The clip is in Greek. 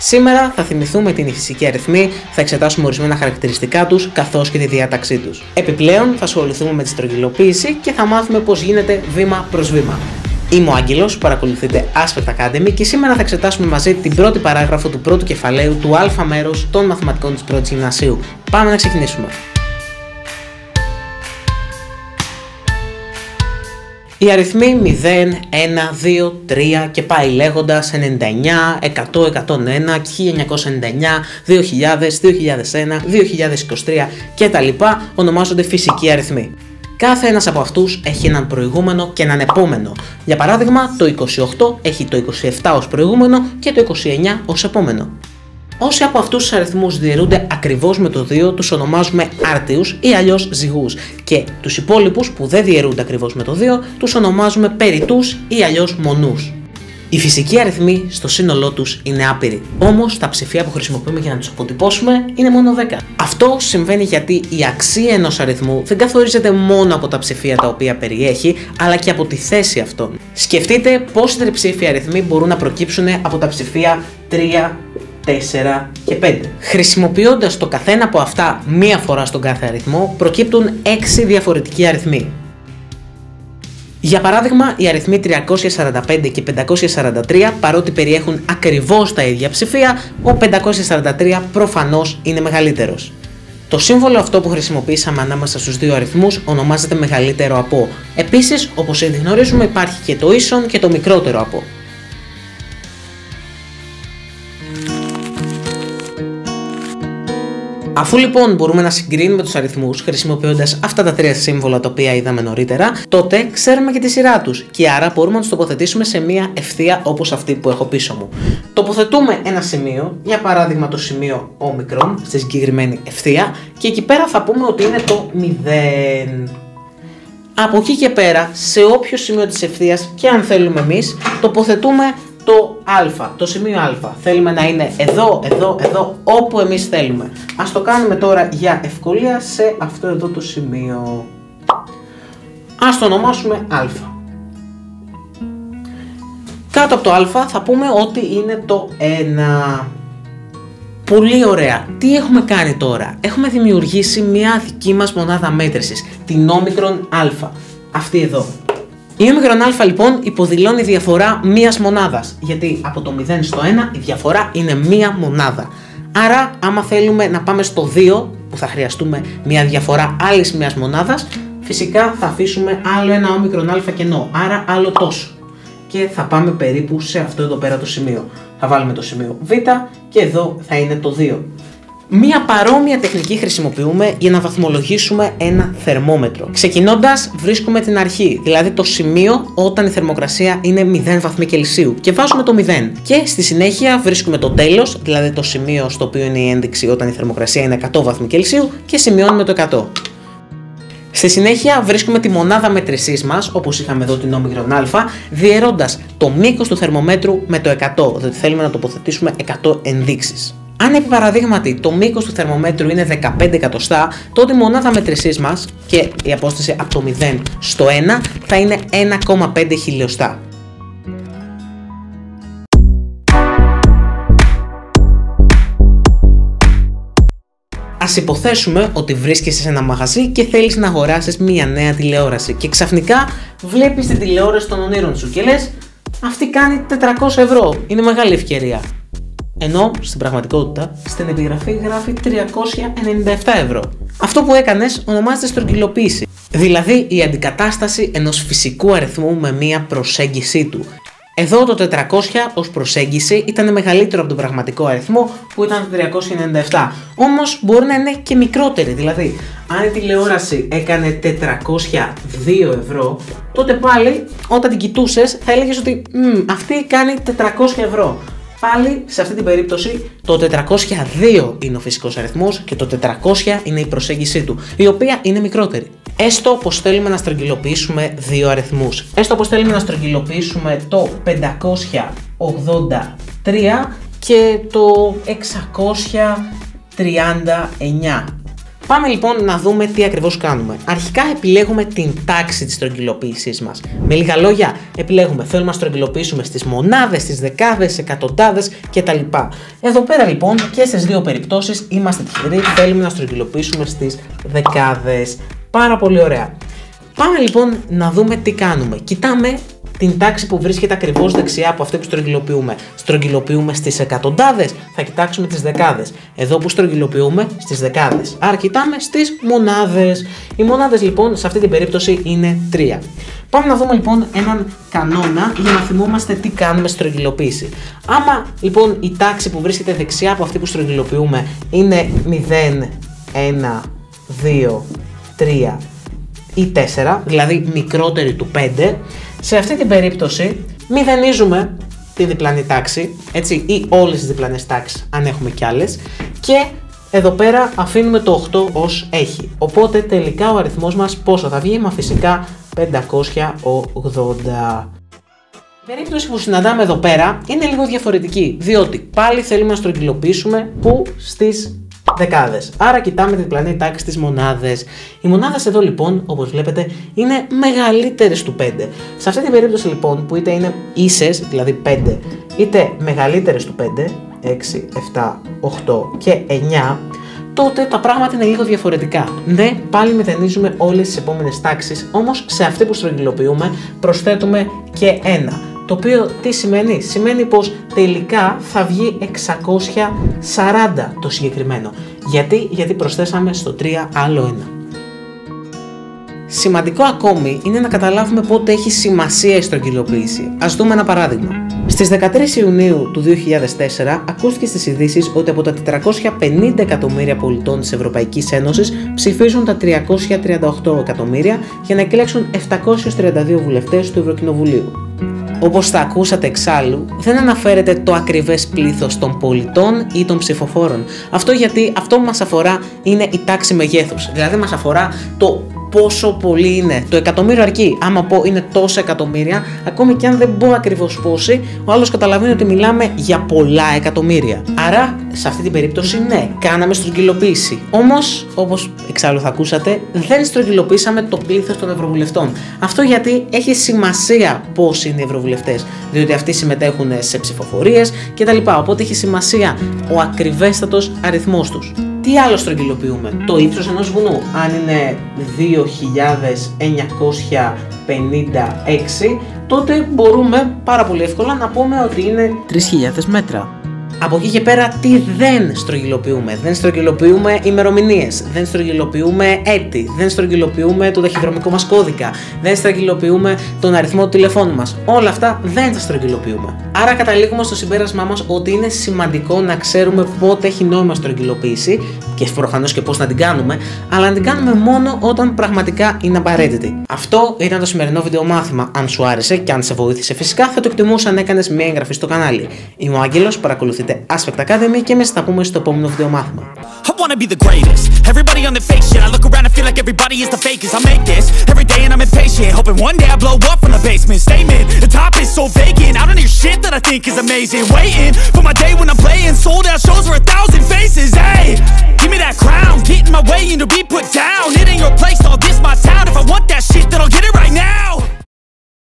Σήμερα θα θυμηθούμε την φυσική αριθμή, θα εξετάσουμε ορισμένα χαρακτηριστικά τους καθώς και τη διάταξή τους. Επιπλέον θα ασχοληθούμε με τη στρογγυλοποίηση και θα μάθουμε πώς γίνεται βήμα προς βήμα. Είμαι ο Άγγελος που παρακολουθείτε Aspect Academy και σήμερα θα εξετάσουμε μαζί την πρώτη παράγραφο του πρώτου κεφαλαίου του α μέρους των μαθηματικών της πρώτης γυμνασίου. Πάμε να ξεκινήσουμε. Οι αριθμοί 0, 1, 2, 3 και πάει λέγοντας 99, 100, 101, 1999, 2000, 2001, 2023 κτλ. Ονομάζονται φυσικοί αριθμοί. Κάθε ένας από αυτούς έχει έναν προηγούμενο και έναν επόμενο. Για παράδειγμα, το 28 έχει το 27 ως προηγούμενο και το 29 ως επόμενο. Όσοι από αυτούς τους αριθμούς διαιρούνται ακριβώς με το 2 τους ονομάζουμε άρτιους ή αλλιώς ζυγούς και τους υπόλοιπους που δεν διαιρούνται ακριβώς με το 2 τους ονομάζουμε περιττούς ή αλλιώς μονούς. Οι φυσικοί αριθμοί στο σύνολό τους είναι άπειροι, όμως τα ψηφία που χρησιμοποιούμε για να τους αποτυπώσουμε είναι μόνο 10. Αυτό συμβαίνει γιατί η αξία ενός αριθμού δεν καθορίζεται μόνο από τα ψηφία τα οποία περιέχει, αλλά και από τη θέση αυτών. Σκεφτείτε πόσοι τριψήφιοι αριθμοί μπορούν να προκύψουν από τα ψηφία 3, 4 και 5. Χρησιμοποιώντας το καθένα από αυτά μία φορά στον κάθε αριθμό, προκύπτουν 6 διαφορετικοί αριθμοί. Για παράδειγμα, οι αριθμοί 345 και 543, παρότι περιέχουν ακριβώς τα ίδια ψηφία, ο 543 προφανώς είναι μεγαλύτερος. Το σύμβολο αυτό που χρησιμοποιήσαμε ανάμεσα στους δύο αριθμούς ονομάζεται μεγαλύτερο από. Επίσης, όπως ήδη γνωρίζουμε, υπάρχει και το ίσον και το μικρότερο από. Αφού λοιπόν μπορούμε να συγκρίνουμε τους αριθμούς χρησιμοποιώντας αυτά τα τρία σύμβολα τα οποία είδαμε νωρίτερα, τότε ξέρουμε και τη σειρά τους και άρα μπορούμε να τους τοποθετήσουμε σε μία ευθεία όπως αυτή που έχω πίσω μου. Τοποθετούμε ένα σημείο, για παράδειγμα το σημείο όμικρον, στη συγκεκριμένη ευθεία και εκεί πέρα θα πούμε ότι είναι το 0. Από εκεί και πέρα, σε όποιο σημείο της ευθείας και αν θέλουμε εμείς, τοποθετούμε το α, το σημείο α. Θέλουμε να είναι εδώ, εδώ, εδώ, όπου εμείς θέλουμε. Ας το κάνουμε τώρα για ευκολία σε αυτό εδώ το σημείο. Ας το ονομάσουμε α. Κάτω από το α θα πούμε ότι είναι το 1. Πολύ ωραία. Τι έχουμε κάνει τώρα? Έχουμε δημιουργήσει μια δική μας μονάδα μέτρησης, την όμικρον α. Αυτή εδώ. Η όμικρον α λοιπόν υποδηλώνει διαφορά μίας μονάδας, γιατί από το 0 στο 1 η διαφορά είναι μία μονάδα. Άρα άμα θέλουμε να πάμε στο 2 που θα χρειαστούμε μια διαφορά άλλης μίας μονάδας, φυσικά θα αφήσουμε άλλο ένα όμικρον α κενό, άρα άλλο τόσο. Και θα πάμε περίπου σε αυτό εδώ πέρα το σημείο. Θα βάλουμε το σημείο β και εδώ θα είναι το 2. Μία παρόμοια τεχνική χρησιμοποιούμε για να βαθμολογήσουμε ένα θερμόμετρο. Ξεκινώντας βρίσκουμε την αρχή, δηλαδή το σημείο όταν η θερμοκρασία είναι 0 βαθμοί Κελσίου και βάζουμε το 0. Και στη συνέχεια βρίσκουμε το τέλος, δηλαδή το σημείο στο οποίο είναι η ένδειξη όταν η θερμοκρασία είναι 100 βαθμοί Κελσίου και σημειώνουμε το 100. Στη συνέχεια βρίσκουμε τη μονάδα μέτρησής μας, όπως είχαμε εδώ την όμικρον α, διαιρώντας το μήκος του θερμομέτρου με το 100, διότι θέλουμε να τοποθετήσουμε 100 ενδείξεις. Αν επί παραδείγματι το μήκος του θερμομέτρου είναι 15 εκατοστά, τότε η μονάδα μέτρησής μας και η απόσταση από το 0 στο 1 θα είναι 1,5 χιλιοστά. Ας υποθέσουμε ότι βρίσκεσαι σε ένα μαγαζί και θέλεις να αγοράσεις μια νέα τηλεόραση και ξαφνικά βλέπεις την τηλεόραση των ονείρων σου και λες αυτή κάνει 400 ευρώ, είναι μεγάλη ευκαιρία. Ενώ στην πραγματικότητα στην επιγραφή γράφει 397 ευρώ. Αυτό που έκανες ονομάζεται στρογγυλοποίηση, δηλαδή η αντικατάσταση ενός φυσικού αριθμού με μία προσέγγιση του. Εδώ το 400 ως προσέγγιση ήταν μεγαλύτερο από τον πραγματικό αριθμό που ήταν το 397. Όμως μπορεί να είναι και μικρότερη, δηλαδή αν η τηλεόραση έκανε 402 ευρώ, τότε πάλι όταν την κοιτούσες θα έλεγες ότι αυτή κάνει 400 ευρώ. Πάλι σε αυτή την περίπτωση το 402 είναι ο φυσικός αριθμός και το 400 είναι η προσέγγιση του, η οποία είναι μικρότερη. Έστω πως θέλουμε να στρογγυλοποιήσουμε δύο αριθμούς. Έστω πως θέλουμε να στρογγυλοποιήσουμε το 583 και το 639. Πάμε λοιπόν να δούμε τι ακριβώς κάνουμε. Αρχικά επιλέγουμε την τάξη της στρογγυλοποίησής μας. Με λίγα λόγια, επιλέγουμε θέλουμε να στρογγυλοποιήσουμε στις μονάδες, στις δεκάδες, εκατοντάδες κτλ. Εδώ πέρα λοιπόν και στις δύο περιπτώσεις είμαστε τυχεροί, θέλουμε να στρογγυλοποιήσουμε στις δεκάδες. Πάρα πολύ ωραία. Πάμε λοιπόν να δούμε τι κάνουμε. Κοιτάμε την τάξη που βρίσκεται ακριβώς δεξιά από αυτή που στρογγυλοποιούμε. Στρογγυλοποιούμε στις εκατοντάδες, θα κοιτάξουμε τις δεκάδες. Εδώ που στρογγυλοποιούμε στις δεκάδες. Άρα κοιτάμε στις μονάδες. Οι μονάδες λοιπόν σε αυτή την περίπτωση είναι 3. Πάμε να δούμε λοιπόν έναν κανόνα για να θυμόμαστε τι κάνουμε στη στρογγυλοποίηση. Άμα λοιπόν η τάξη που βρίσκεται δεξιά από αυτή που στρογγυλοποιούμε είναι 0, 1, 2, 3 ή 4, δηλαδή μικρότερη του 5, σε αυτή την περίπτωση μηδενίζουμε τη διπλανή τάξη, έτσι, ή όλες τις διπλανές τάξεις αν έχουμε κι άλλες, και εδώ πέρα αφήνουμε το 8 ως έχει. Οπότε τελικά ο αριθμός μας πόσο θα βγει? Μα φυσικά 580. Η περίπτωση που συναντάμε εδώ πέρα είναι λίγο διαφορετική, διότι πάλι θέλουμε να στρογγυλοποιήσουμε που στις δεκάδες. Άρα κοιτάμε την διπλανή τάξη στις μονάδες. Οι μονάδες εδώ λοιπόν, όπως βλέπετε, είναι μεγαλύτερες του 5. Σε αυτή την περίπτωση λοιπόν που είτε είναι ίσες, δηλαδή 5, είτε μεγαλύτερες του 5, 6, 7, 8 και 9, τότε τα πράγματα είναι λίγο διαφορετικά. Ναι, πάλι μηδενίζουμε όλες τις επόμενες τάξεις, όμως σε αυτή που στρογγυλοποιούμε προσθέτουμε και 1. Το οποίο τι σημαίνει? Σημαίνει πως τελικά θα βγει 640 το συγκεκριμένο. Γιατί προσθέσαμε στο 3 άλλο 1. Σημαντικό ακόμη είναι να καταλάβουμε πότε έχει σημασία η στρογγυλοποίηση. Ας δούμε ένα παράδειγμα. Στις 13 Ιουνίου του 2004 ακούστηκε στις ειδήσεις ότι από τα 450 εκατομμύρια πολιτών της Ευρωπαϊκής Ένωσης ψηφίζουν τα 338 εκατομμύρια για να εκλέξουν 732 βουλευτές του Ευρωκοινοβουλίου. Όπως θα ακούσατε εξάλλου, δεν αναφέρεται το ακριβές πλήθος των πολιτών ή των ψηφοφόρων. Αυτό γιατί αυτό που μας αφορά είναι η τάξη μεγέθους. Δηλαδή μας αφορά το πόσο πολύ είναι. Το εκατομμύριο αρκεί. Άμα πω είναι τόσα εκατομμύρια, ακόμη και αν δεν πω ακριβώς πόσοι, ο άλλος καταλαβαίνει ότι μιλάμε για πολλά εκατομμύρια. Άρα, σε αυτή την περίπτωση, ναι, κάναμε στρογγυλοποίηση. Όμως, όπως εξάλλου θα ακούσατε, δεν στρογγυλοποίησαμε το πλήθος των ευρωβουλευτών. Αυτό γιατί έχει σημασία πόσοι είναι οι ευρωβουλευτές. Διότι αυτοί συμμετέχουν σε ψηφοφορίες κτλ. Οπότε έχει σημασία ο ακριβέστατος αριθμός τους. Τι άλλο στρογγυλοποιούμε? Το ύψος ενός βουνού. Αν είναι 2.956, τότε μπορούμε πάρα πολύ εύκολα να πούμε ότι είναι 3.000 μέτρα. Από εκεί και πέρα τι δεν στρογγυλοποιούμε? Δεν στρογγυλοποιούμε ημερομηνίες, δεν στρογγυλοποιούμε έτη, δεν στρογγυλοποιούμε το ταχυδρομικό μας κώδικα, δεν στρογγυλοποιούμε τον αριθμό του τηλεφώνου μας. Όλα αυτά δεν τα στρογγυλοποιούμε. Άρα καταλήγουμε στο συμπέρασμά μας ότι είναι σημαντικό να ξέρουμε πότε έχει νόημα στρογγυλοποίηση και προφανώς και πώς να την κάνουμε, αλλά να την κάνουμε μόνο όταν πραγματικά είναι απαραίτητη. Αυτό ήταν το σημερινό βιντεομάθημα. Αν σου άρεσε και αν σε βοήθησε, φυσικά θα το εκτιμούσα αν έκανες μια εγγραφή στο κανάλι. Είμαι ο Άγγελος, παρακολουθείτε Aspect Academy και εμείς θα τα πούμε στο επόμενο βιντεομάθημα. I wanna be the greatest. Everybody on the fake shit. I look around and feel like everybody is the fakest. I make this every day and I'm impatient, hoping one day I blow up from the basement. Statement, the top is so vacant. I don't hear shit that I think is amazing. Waiting for my day when I'm playing sold out shows for 1,000 faces. Hey, give me that crown, get in my way and to be put down. It ain't your place.